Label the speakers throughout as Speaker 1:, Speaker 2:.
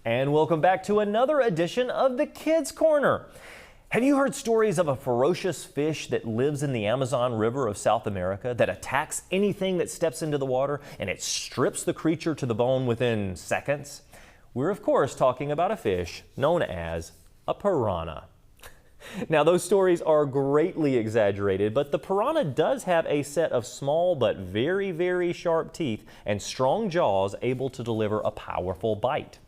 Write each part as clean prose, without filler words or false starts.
Speaker 1: And welcome back to another edition of the Kids Corner. Have you heard stories of a ferocious fish that lives in the Amazon River of South America that attacks anything that steps into the water and it strips the creature to the bone within seconds? We're of course talking about a fish known as a piranha. Now those stories are greatly exaggerated, but the piranha does have a set of small but very sharp teeth and strong jaws able to deliver a powerful bite.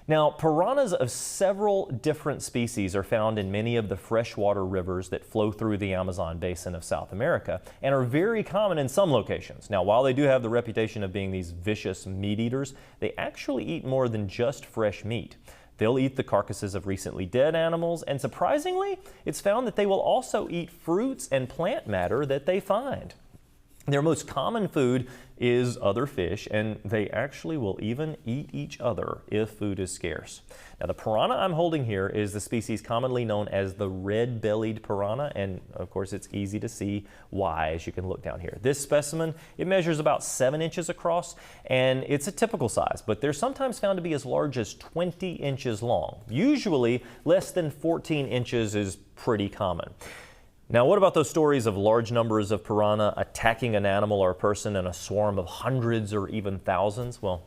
Speaker 1: Now, piranhas of several different species are found in many of the freshwater rivers that flow through the Amazon basin of South America and are very common in some locations. Now, while they do have the reputation of being these vicious meat eaters, they actually eat more than just fresh meat. They'll eat the carcasses of recently dead animals, and surprisingly, it's found that they will also eat fruits and plant matter that they find. Their most common food is other fish, and they actually will even eat each other if food is scarce. Now, the piranha I'm holding here is the species commonly known as the red-bellied piranha, and of course it's easy to see why as you can look down here. This specimen, it measures about 7 inches across, and it's a typical size, but they're sometimes found to be as large as 20 inches long. Usually, less than 14 inches is pretty common. Now, what about those stories of large numbers of piranha attacking an animal or a person in a swarm of hundreds or even thousands? Well,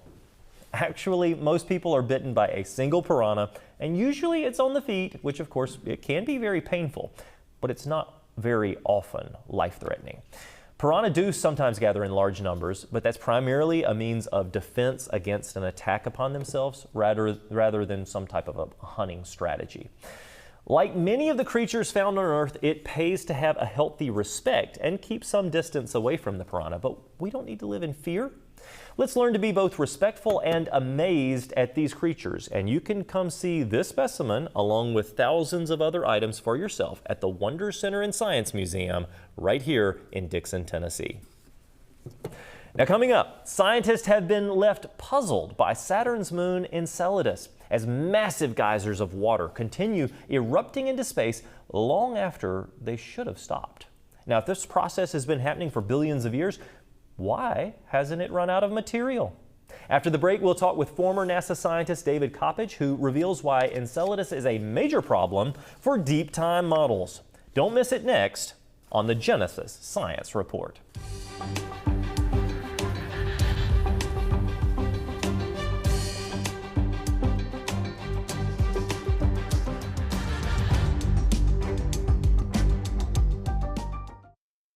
Speaker 1: actually, most people are bitten by a single piranha, and usually it's on the feet, which of course it can be very painful, but it's not very often life-threatening. Piranha do sometimes gather in large numbers, but that's primarily a means of defense against an attack upon themselves rather than some type of a hunting strategy. Like many of the creatures found on Earth, it pays to have a healthy respect and keep some distance away from the piranha, but we don't need to live in fear. Let's learn to be both respectful and amazed at these creatures, and you can come see this specimen along with thousands of other items for yourself at the Wonder Center and Science Museum right here in Dixon, Tennessee. Now coming up, scientists have been left puzzled by Saturn's moon Enceladus as massive geysers of water continue erupting into space long after they should have stopped. Now, if this process has been happening for billions of years, why hasn't it run out of material? After the break, we'll talk with former NASA scientist David Rives, who reveals why Enceladus is a major problem for deep time models. Don't miss it next on the Genesis Science Report.